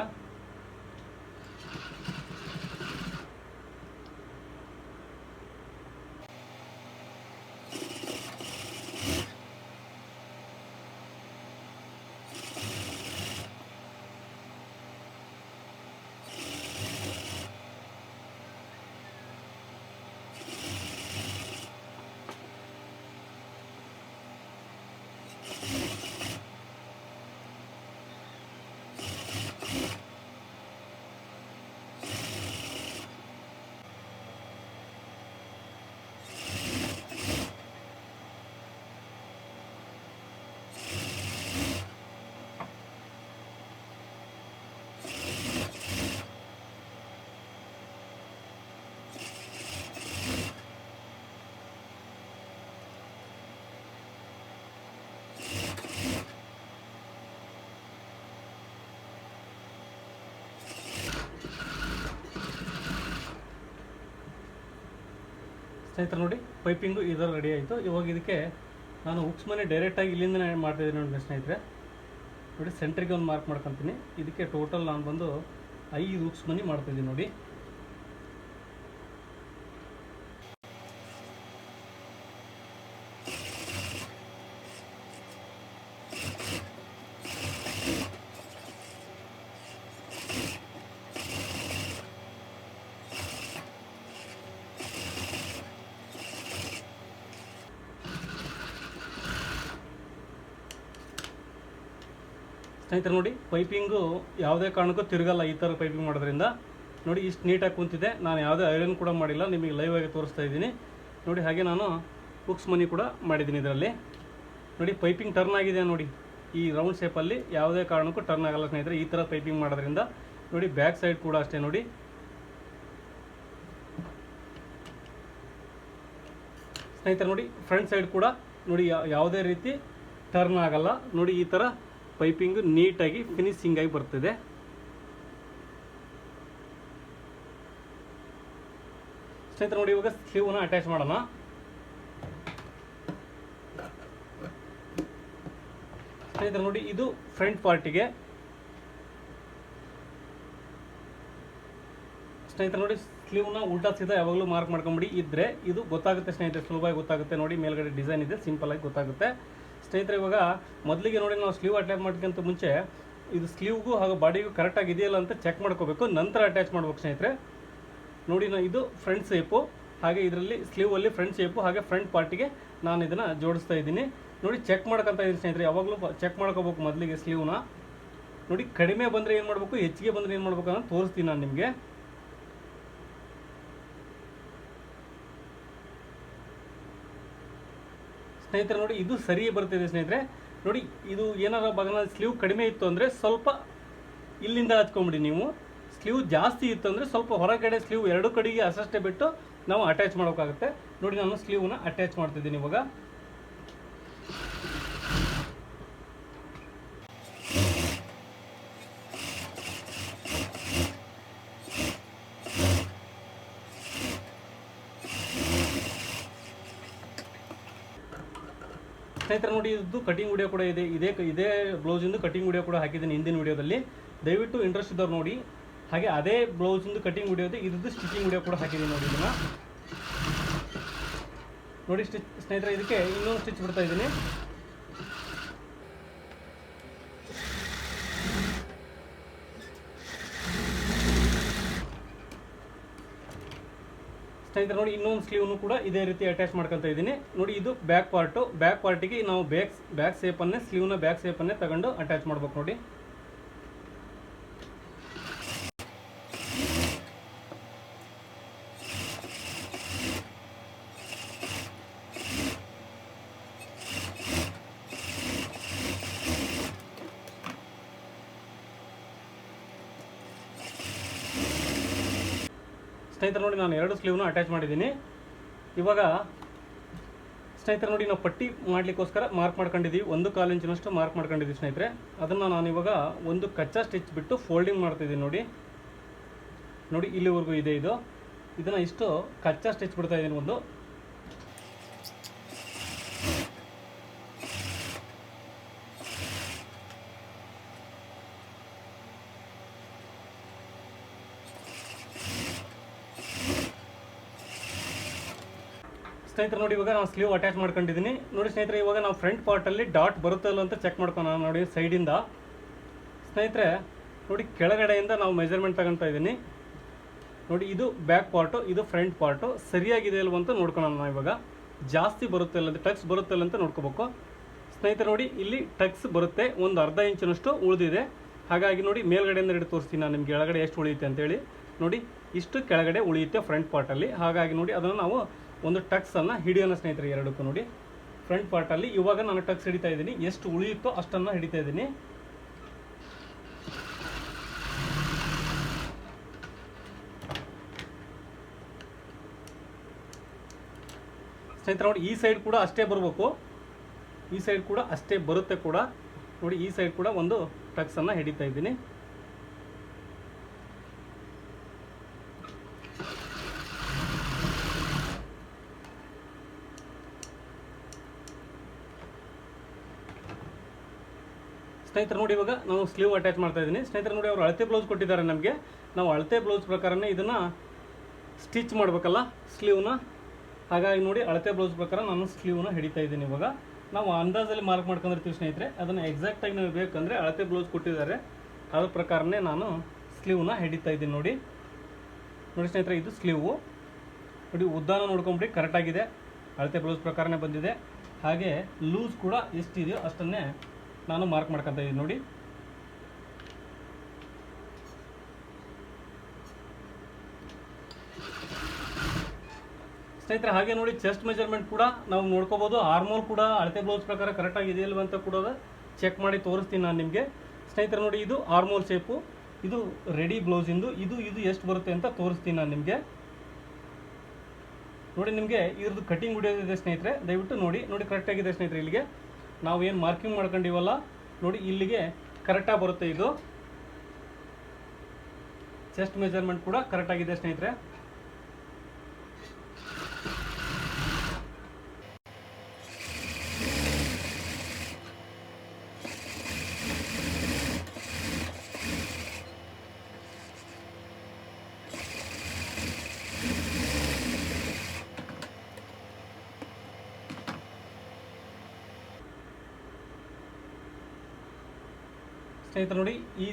ಸ್ನೇಹಿತರೆ ನೋಡಿ ಪೈಪಿಂಗು ಇದರ ರೆಡಿ ಆಯಿತು. ಇವಾಗ ಇದಕ್ಕೆ ನಾನು ಹುಕ್ಸ್ ಮನೆ ಡೈರೆಕ್ಟಾಗಿ ಇಲ್ಲಿಂದನೇ ಮಾಡ್ತಾಯಿದ್ದೀನಿ ನೋಡಿ ಸ್ನೇಹಿತರೆ. ನೋಡಿ ಸೆಂಟ್ರಿಗೆ ಒಂದು ಮಾರ್ಕ್ ಮಾಡ್ಕೊತೀನಿ. ಇದಕ್ಕೆ ಟೋಟಲ್ ನಾನು ಬಂದು 5 ಹುಕ್ಸ್ ಮನಿ ಮಾಡ್ತಾಯಿದ್ದೀನಿ ನೋಡಿ. ಸ್ನೇಹಿತರೆ ನೋಡಿ ಪೈಪಿಂಗು ಯಾವುದೇ ಕಾರಣಕ್ಕೂ ತಿರುಗಲ್ಲ ಈ ಥರ ಪೈಪಿಂಗ್ ಮಾಡೋದ್ರಿಂದ. ನೋಡಿ ಇಷ್ಟು ನೀಟಾಗಿ ಕುಂತಿದೆ. ನಾನು ಯಾವುದೇ ಐರನ್ ಕೂಡ ಮಾಡಿಲ್ಲ, ನಿಮಗೆ ಲೈವ್ ಆಗಿ ತೋರಿಸ್ತಾ ಇದ್ದೀನಿ ನೋಡಿ. ಹಾಗೆ ನಾನು ಹುಕ್ಸ್ ಮನಿ ಕೂಡ ಮಾಡಿದ್ದೀನಿ ಇದರಲ್ಲಿ. ನೋಡಿ ಪೈಪಿಂಗ್ ಟರ್ನ್ ಆಗಿದೆ ನೋಡಿ. ಈ ರೌಂಡ್ ಶೇಪಲ್ಲಿ ಯಾವುದೇ ಕಾರಣಕ್ಕೂ ಟರ್ನ್ ಆಗಲ್ಲ ಸ್ನೇಹಿತರೆ ಈ ಥರ ಪೈಪಿಂಗ್ ಮಾಡೋದ್ರಿಂದ. ನೋಡಿ ಬ್ಯಾಕ್ ಸೈಡ್ ಕೂಡ ಅಷ್ಟೇ ನೋಡಿ. ಸ್ನೇಹಿತರೆ ನೋಡಿ ಫ್ರಂಟ್ ಸೈಡ್ ಕೂಡ ನೋಡಿ ಯಾವುದೇ ರೀತಿ ಟರ್ನ್ ಆಗಲ್ಲ ನೋಡಿ. ಈ ಥರ ಪೈಪಿಂಗ್ ನೀಟಾಗಿ ಫಿನಿಶಿಂಗ್ ಆಗಿ ಬರ್ತಿದೆ. ಸ್ನೇಹಿತರೆ ನೋಡಿ ಇವಾಗ ಸ್ಲೀವ್ನ ಅಟ್ಯಾಚ್ ಮಾಡೋಣ. ಸ್ನೇಹಿತರೆ ನೋಡಿ ಇದು ಫ್ರಂಟ್ ಪಾರ್ಟಿಗೆ. ಸ್ನೇಹಿತರೆ ನೋಡಿ ಸ್ಲೀವ್ನ ಉಲ್ಟಾ ಸೀದಾ ಯಾವಾಗಲೂ ಮಾರ್ಕ್ ಮಾಡ್ಕೊಂಬಿಡಿ. ಇದ್ರೆ ಇದು ಗೊತ್ತಾಗುತ್ತೆ ಸ್ನೇಹಿತರೆ, ಸುಲಭವಾಗಿ ಗೊತ್ತಾಗುತ್ತೆ ನೋಡಿ. ಮೇಲ್ಗಡೆ ಡಿಸೈನ್ ಇದೆ, ಸಿಂಪಲ್ ಆಗಿ ಗೊತ್ತಾಗುತ್ತೆ ಸ್ನೇಹಿತರೆ. ಇವಾಗ ಮೊದಲಿಗೆ ನೋಡಿ ನಾವು ಸ್ಲೀವ್ ಅಟ್ಯಾಚ್ ಮಾಡೋಕ್ಕಿಂತ ಮುಂಚೆ ಇದು ಸ್ಲೀವ್ಗೂ ಹಾಗೂ ಬಾಡಿಗೂ ಕರೆಕ್ಟಾಗಿ ಇದೆಯಲ್ಲ ಅಂತ ಚೆಕ್ ಮಾಡ್ಕೋಬೇಕು, ನಂತರ ಅಟ್ಯಾಚ್ ಮಾಡ್ಬೇಕು ಸ್ನೇಹಿತರೆ. ನೋಡಿ ಇದು ಫ್ರಂಟ್ ಶೇಪು, ಹಾಗೆ ಇದರಲ್ಲಿ ಸ್ಲೀವಲ್ಲಿ ಫ್ರಂಟ್ ಶೇಪು, ಹಾಗೆ ಫ್ರಂಟ್ ಪಾರ್ಟಿಗೆ ನಾನು ಇದನ್ನು ಜೋಡಿಸ್ತಾ ಇದ್ದೀನಿ ನೋಡಿ. ಚೆಕ್ ಮಾಡ್ಕೊತ ಇದ್ದೀನಿ ಸ್ನೇಹಿತರೆ, ಯಾವಾಗಲೂ ಚೆಕ್ ಮಾಡ್ಕೋಬೇಕು ಮೊದಲಿಗೆ ಸ್ಲೀವ್ನ. ನೋಡಿ ಕಡಿಮೆ ಬಂದರೆ ಏನು ಮಾಡಬೇಕು, ಹೆಚ್ಚಿಗೆ ಬಂದರೆ ಏನು ಮಾಡಬೇಕು ಅನ್ನೋದು ತೋರಿಸ್ತೀನಿ ನಾನು ನಿಮಗೆ. ಸ್ನೇಹಿತರೆ ನೋಡಿ ಇದು ಸರಿ ಬರ್ತಿದೆ ಸ್ನೇಹಿತರೆ. ನೋಡಿ ಇದು ಏನಾರ ಭಾಗನ ಸ್ಲೀವ್ ಕಡಿಮೆ ಇತ್ತು ಅಂದರೆ ಸ್ವಲ್ಪ ಇಲ್ಲಿಂದ ಹಚ್ಕೊಂಬಿಡಿ ನೀವು. ಸ್ಲೀವ್ ಜಾಸ್ತಿ ಇತ್ತು ಅಂದರೆ ಸ್ವಲ್ಪ ಹೊರಗಡೆ ಸ್ಲೀವ್ 2 ಕಡೆಗೆ ಅಷ್ಟೇ ಬಿಟ್ಟು ನಾವು ಅಟ್ಯಾಚ್ ಮಾಡೋಕ್ಕಾಗುತ್ತೆ ನೋಡಿ. ನಾನು ಸ್ಲೀವ್ನ ಅಟ್ಯಾಚ್ ಮಾಡ್ತಿದ್ದೀನಿ ಇವಾಗ. ಸ್ನೇಹಿತರೆ ನೋಡಿ, ಇದು ಕಟಿಂಗ್ ವಿಡಿಯೋ ಕೂಡ ಇದೆ. ಇದೇ ಬ್ಲೌಸಿಂದು ಕಟಿಂಗ್ ವಿಡಿಯೋ ಕೂಡ ಹಾಕಿದ್ದೀನಿ ಹಿಂದಿನ ವಿಡಿಯೋದಲ್ಲಿ. ದಯವಿಟ್ಟು ಇಂಟ್ರೆಸ್ಟ್ ಇದ್ದವ್ರು ನೋಡಿ. ಹಾಗೆ ಅದೇ ಬ್ಲೌಸಿಂದು ಕಟಿಂಗ್ ವಿಡಿಯೋ ಇದೆ, ಇದ್ದು ಸ್ಟಿಚಿಂಗ್ ವಿಡಿಯೋ ಕೂಡ ಹಾಕಿದ್ದೀನಿ ನೋಡಿ. ಇದನ್ನು ನೋಡಿ ಸ್ನೇಹಿತರೆ, ಇದಕ್ಕೆ ಇನ್ನೊಂದು ಸ್ಟಿಚ್ ಬಿಡ್ತಾ ಇದ್ದೀನಿ. ಸ್ನೇಹಿತರೆ ನೋಡಿ, ಇನ್ನೊಂದು ಸ್ಲೀವ್ನು ಕೂಡ ಇದೇ ರೀತಿ ಅಟ್ಯಾಚ್ ಮಾಡ್ಕೊತಾ ಇದ್ದೀನಿ ನೋಡಿ. ಇದು ಬ್ಯಾಕ್ ಪಾರ್ಟಿಗೆ ನಾವು ಬ್ಯಾಕ್ ಶೇಪನ್ನೇ, ಸ್ಲೀವ್ನ ಬ್ಯಾಕ್ ಶೇಪನ್ನೇ ತಗೊಂಡು ಅಟ್ಯಾಚ್ ಮಾಡ್ಬೇಕು ನೋಡಿ. ಸ್ನೇಹಿತರೆ ನೋಡಿ, ನಾನು 2 ಸ್ಲೀವ್ನ ಅಟ್ಯಾಚ್ ಮಾಡಿದ್ದೀನಿ. ಇವಾಗ ಸ್ನೇಹಿತರೆ ನೋಡಿ, ನಾವು ಪಟ್ಟಿ ಮಾಡಲಿಕ್ಕೋಸ್ಕರ ಮಾರ್ಕ್ ಮಾಡ್ಕೊಂಡಿದ್ದೀವಿ, 1/4 ಇಂಚಿನಷ್ಟು ಮಾರ್ಕ್ ಮಾಡ್ಕೊಂಡಿದ್ದೀವಿ ಸ್ನೇಹಿತರೆ. ಅದನ್ನು ನಾನು ಇವಾಗ ಒಂದು ಕಚ್ಚಾ ಸ್ಟಿಚ್ ಬಿಟ್ಟು ಫೋಲ್ಡಿಂಗ್ ಮಾಡ್ತಿದ್ದೀನಿ ನೋಡಿ. ಇಲ್ಲಿವರೆಗೂ ಇದೆ ಇದನ್ನು ಇಷ್ಟು ಕಚ್ಚಾ ಸ್ಟಿಚ್ ಬಿಡ್ತಾ ಇದ್ದೀನಿ ಒಂದು. ಸ್ನೇಹಿತರೆ ನೋಡಿ, ಇವಾಗ ನಾನು ಸ್ಲೀವ್ ಅಟ್ಯಾಚ್ ಮಾಡ್ಕೊಂಡಿದ್ದೀನಿ ನೋಡಿ. ಸ್ನೇಹಿತರೆ, ಇವಾಗ ನಾವು ಫ್ರಂಟ್ ಪಾರ್ಟಲ್ಲಿ ಡಾಟ್ ಬರುತ್ತಲ್ಲ ಅಂತ ಚೆಕ್ ಮಾಡ್ಕೊಳ್ಳೋಣ ನೋಡಿ. ಸೈಡಿಂದ ಸ್ನೇಹಿತರೆ ನೋಡಿ, ಕೆಳಗಡೆಯಿಂದ ನಾವು ಮೆಜರ್ಮೆಂಟ್ ತಗೊತಾ ಇದ್ದೀನಿ ನೋಡಿ. ಇದು ಬ್ಯಾಕ್ ಪಾರ್ಟು, ಇದು ಫ್ರಂಟ್ ಪಾರ್ಟು ಸರಿಯಾಗಿದೆ ಅಲ್ವ ಅಂತ ನೋಡ್ಕೊಳ್ಳೋಣ. ಇವಾಗ ಜಾಸ್ತಿ ಬರುತ್ತೆ ಇಲ್ಲ, ಟಕ್ಸ್ ಬರುತ್ತೆ ಅಂತ ನೋಡ್ಕೋಬೇಕು ಸ್ನೇಹಿತರೆ. ನೋಡಿ, ಇಲ್ಲಿ ಟಕ್ಸ್ ಬರುತ್ತೆ, ಒಂದು ಅರ್ಧ ಇಂಚಿನಷ್ಟು ಉಳಿದಿದೆ. ಹಾಗಾಗಿ ನೋಡಿ, ಮೇಲ್ಗಡೆಯಿಂದ ಹಿಡಿದು ತೋರಿಸ್ತೀನಿ ನಾನು ನಿಮ್ಗೆ ಕೆಳಗಡೆ ಎಷ್ಟು ಉಳಿಯುತ್ತೆ ಅಂತೇಳಿ. ನೋಡಿ, ಇಷ್ಟು ಕೆಳಗಡೆ ಉಳಿಯುತ್ತೆ ಫ್ರಂಟ್ ಪಾರ್ಟಲ್ಲಿ. ಹಾಗಾಗಿ ನೋಡಿ, ಅದನ್ನು ನಾವು ಒಂದು ಟಕ್ಸನ್ನು ಹಿಡಿಯೋಣ ಸ್ನೇಹಿತರೆ ಎರಡಕ್ಕೂ ನೋಡಿ. ಫ್ರಂಟ್ ಪಾರ್ಟಲ್ಲಿ ಇವಾಗ ನಾನು ಟಕ್ಸ್ ಹಿಡಿತಾ ಇದ್ದೀನಿ, ಎಷ್ಟು ಉಳಿಯುತ್ತೋ ಅಷ್ಟನ್ನು ಹಿಡಿತಾ ಇದ್ದೀನಿ. ಸ್ನೇಹಿತರೆ ನೋಡಿ, ಈ ಸೈಡ್ ಕೂಡ ಅಷ್ಟೇ ಬರಬೇಕು, ಈ ಸೈಡ್ ಕೂಡ ಅಷ್ಟೇ ಬರುತ್ತೆ ಕೂಡ ನೋಡಿ. ಈ ಸೈಡ್ ಕೂಡ ಒಂದು ಟಕ್ಸನ್ನು ಹಿಡಿತಾ ಇದ್ದೀನಿ. ಸ್ನೇಹಿತರೆ ನೋಡಿ, ಇವಾಗ ನಾವು ಸ್ಲೀವ್ ಅಟ್ಯಾಚ್ ಮಾಡ್ತಾ ಇದ್ದೀನಿ. ಸ್ನೇಹಿತರೆ ನೋಡಿ, ಅವರು ಅಳತೆ ಬ್ಲೌಸ್ ಕೊಟ್ಟಿದ್ದಾರೆ ನಮಗೆ. ನಾವು ಅಳತೆ ಬ್ಲೌಸ್ ಪ್ರಕಾರನೇ ಇದನ್ನು ಸ್ಟಿಚ್ ಮಾಡಬೇಕಲ್ಲ ಸ್ಲೀವ್ನ. ಹಾಗಾಗಿ ನೋಡಿ, ಅಳತೆ ಬ್ಲೌಸ್ ಪ್ರಕಾರ ನಾನು ಸ್ಲೀವ್ನ ಹಿಡಿತಾ ಇದ್ದೀನಿ. ಇವಾಗ ನಾವು ಅಂದಾಜಲ್ಲಿ ಮಾರ್ಕ್ ಮಾಡ್ಕೊಂಡಿರ್ತೀವಿ ಸ್ನೇಹಿತರೆ, ಅದನ್ನು ಎಕ್ಸಾಕ್ಟಾಗಿ ನಾವು ಬೇಕಂದರೆ ಅಳತೆ ಬ್ಲೌಸ್ ಕೊಟ್ಟಿದ್ದಾರೆ, ಅದ್ರ ಪ್ರಕಾರನೇ ನಾನು ಸ್ಲೀವ್ನ ಹಿಡಿತಾ ಇದ್ದೀನಿ ನೋಡಿ ಸ್ನೇಹಿತರೆ. ಇದು ಸ್ಲೀವು ನೋಡಿ, ಉದ್ದಾನ ನೋಡ್ಕೊಂಬಿಟ್ಟು ಕರೆಕ್ಟಾಗಿದೆ, ಅಳತೆ ಬ್ಲೌಸ್ ಪ್ರಕಾರನೇ ಬಂದಿದೆ. ಹಾಗೆ ಲೂಸ್ ಕೂಡ ಎಷ್ಟಿದೆಯೋ ಅಷ್ಟನ್ನೇ ನಾನು ಮಾರ್ಕ್ ಮಾಡ್ಕೊತಾ ಇದ್ದೀನಿ ನೋಡಿ. ಸ್ನೇಹಿತರೆ ಹಾಗೆ ನೋಡಿ, ಚೆಸ್ಟ್ ಮೆಜರ್ಮೆಂಟ್ ಕೂಡ ನಾವು ನೋಡ್ಕೋಬೋದು. ಆರ್ಮೋಲ್ ಕೂಡ ಅಳತೆ ಬ್ಲೌಸ್ ಪ್ರಕಾರ ಕರೆಕ್ಟಾಗಿ ಇದೆಯಲ್ವ ಅಂತ ಕೂಡ ಚೆಕ್ ಮಾಡಿ ತೋರಿಸ್ತೀನಿ ನಾನು ನಿಮಗೆ. ಸ್ನೇಹಿತರೆ ನೋಡಿ, ಇದು ಆರ್ಮೋಲ್ ಶೇಪು, ಇದು ರೆಡಿ ಬ್ಲೌಸಿಂದು. ಇದು ಎಷ್ಟು ಬರುತ್ತೆ ಅಂತ ತೋರಿಸ್ತೀನಿ ನಾನು ನಿಮಗೆ ನೋಡಿ. ನಿಮಗೆ ಇದ್ರದ್ದು ಕಟಿಂಗ್ ವಿಡಿಯೋ ಇದೆ ಸ್ನೇಹಿತರೆ, ದಯವಿಟ್ಟು ನೋಡಿ ಕರೆಕ್ಟಾಗಿದೆ ಸ್ನೇಹಿತರೆ. ಇಲ್ಲಿಗೆ ನಾವು ಏನು ಮಾರ್ಕಿಂಗ್ ಮಾಡ್ಕೊಂಡಿವಲ್ಲ ನೋಡಿ, ಇಲ್ಲಿಗೆ ಕರೆಕ್ಟಾಗಿ ಬರುತ್ತೆ. ಇದು ಚೆಸ್ಟ್ ಮೆಜರ್ಮೆಂಟ್ ಕೂಡ ಕರೆಕ್ಟಾಗಿದೆ ಸ್ನೇಹಿತರೆ. ಸ್ನೇಹಿತರೆ ನೋಡಿ, ಈ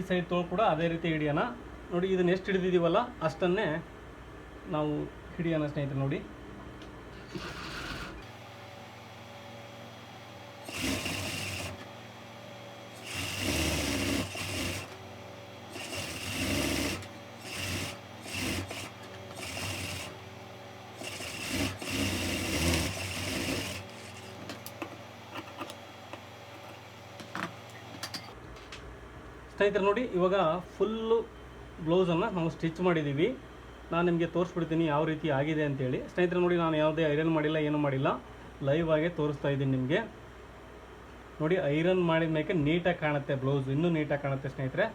ಸೈಡ್ ತೋಳು ಕೂಡ ಅದೇ ರೀತಿ ಹಿಡಿಯೋಣ ನೋಡಿ. ಇದನ್ನು ಎಷ್ಟು ಹಿಡಿದಿದ್ದೀವಲ್ಲ ಅಷ್ಟನ್ನೇ ನಾವು ಹಿಡಿಯೋಣ ಸ್ನೇಹಿತರೆ ನೋಡಿ. ಸ್ನೇಹಿತರೆ ನೋಡಿ, ಇವಾಗ ಫುಲ್ಲು ಬ್ಲೌಸನ್ನು ನಾವು ಸ್ಟಿಚ್ ಮಾಡಿದ್ದೀವಿ. ನಾನು ನಿಮಗೆ ತೋರಿಸ್ಬಿಡ್ತೀನಿ ಯಾವ ರೀತಿ ಆಗಿದೆ ಅಂತೇಳಿ. ಸ್ನೇಹಿತರೆ ನೋಡಿ, ನಾನು ಯಾವುದೇ ಐರನ್ ಮಾಡಿಲ್ಲ, ಏನೂ ಮಾಡಿಲ್ಲ, ಲೈವ್ ಆಗೇ ತೋರಿಸ್ತಾ ಇದ್ದೀನಿ ನಿಮಗೆ ನೋಡಿ. ಐರನ್ ಮಾಡಿದ ಮೇಲೆ ನೀಟಾಗಿ ಕಾಣುತ್ತೆ ಬ್ಲೌಸ್, ಇನ್ನೂ ನೀಟಾಗಿ ಕಾಣುತ್ತೆ ಸ್ನೇಹಿತರೆ.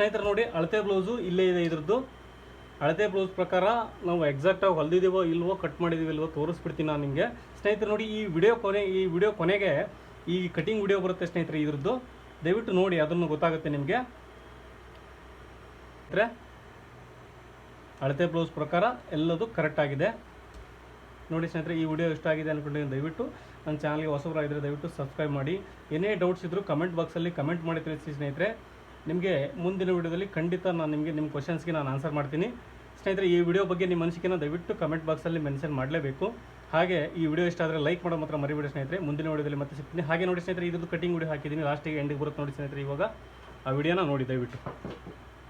ಸ್ನೇಹಿತರೆ ನೋಡಿ ಅಳತೆ ಬ್ಲೌಸು ಇಲ್ಲೇ ಇದೆ. ಇದ್ರದ್ದು ಅಳತೆ ಬ್ಲೌಸ್ ಪ್ರಕಾರ ನಾವು ಎಕ್ಸಾಕ್ಟಾಗಿ ಹೊಲ್ದಿದ್ದೀವೋ ಇಲ್ವೋ ಕಟ್ ಮಾಡಿದ್ದೀವೋ ಇಲ್ವೋ ತೋರಿಸ್ಬಿಡ್ತೀನಿ ನಾನು ನಿಮಗೆ. ಸ್ನೇಹಿತರೆ ನೋಡಿ ಈ ವಿಡಿಯೋ ಕೊನೆಗೆ ಈ ಕಟಿಂಗ್ ವಿಡಿಯೋ ಬರುತ್ತೆ ಸ್ನೇಹಿತರೆ ಇದ್ರದ್ದು, ದಯವಿಟ್ಟು ನೋಡಿ, ಅದನ್ನು ಗೊತ್ತಾಗುತ್ತೆ ನಿಮಗೆ. ಅಳತೆ ಬ್ಲೌಸ್ ಪ್ರಕಾರ ಎಲ್ಲದು ಕರೆಕ್ಟ್ ಆಗಿದೆ ನೋಡಿ ಸ್ನೇಹಿತರೆ. ಈ ವಿಡಿಯೋ ಇಷ್ಟ ಆಗಿದೆ ಅಂದ್ಕೊಂಡಿದ್ದೀನಿ. ದಯವಿಟ್ಟು ನನ್ನ ಚಾನಲ್ಗೆ ಹೊಸಬರಾಗಿದ್ದರೆ ದಯವಿಟ್ಟು ಸಬ್ಸ್ಕ್ರೈಬ್ ಮಾಡಿ. ಏನೇ ಡೌಟ್ಸ್ ಇದ್ದರೂ ಕಮೆಂಟ್ ಬಾಕ್ಸಲ್ಲಿ ಕಮೆಂಟ್ ಮಾಡಿ ತಿಳಿಸಿ ಸ್ನೇಹಿತರೆ. ನಿಮಗೆ ಮುಂದಿನ ವಿಡಿಯೋದಲ್ಲಿ ಖಂಡಿತ ನಾನು ನಿಮ್ಮ ಕ್ವಶನ್ಸ್ಗೆ ನಾನು ಆನ್ಸರ್ ಮಾಡ್ತೀನಿ ಸ್ನೇಹಿತರೆ. ಈ ವಿಡಿಯೋ ಬಗ್ಗೆ ನಿಮ್ಮ ಅನಿಸಿಕೆನ ದಯವಿಟ್ಟು ಕಮೆಂಟ್ ಬಾಕ್ಸಲ್ಲಿ ಮೆನ್ಷನ್ ಮಾಡಲೇಬೇಕು. ಹಾಗೆ ಈ ವಿಡಿಯೋ ಇಷ್ಟ ಆದರೆ ಲೈಕ್ ಮಾಡೋ ಮಾತ್ರ ಮರಿಬೇಡಿ ಸ್ನೇಹಿತರೆ. ಮುಂದಿನ ವಿಡಿಯೋದಲ್ಲಿ ಮತ್ತೆ ಸಿಗ್ತೀನಿ. ಹಾಗೆ ನೋಡಿ ಸ್ನೇಹಿತರೆ, ಇದ್ರದ್ದು ಕಟಿಂಗ್ ವಿಡಿಯೋ ಹಾಕಿದ್ದೀನಿ, ಲಾಸ್ಟಿಗೆ ಎಂಡಿಗೆ ಬರುತ್ತೆ ನೋಡಿ ಸ್ನೇಹಿತರೆ. ಇವಾಗ ಆ ವಿಡಿಯೋನ ನೋಡಿ ದಯವಿಟ್ಟು.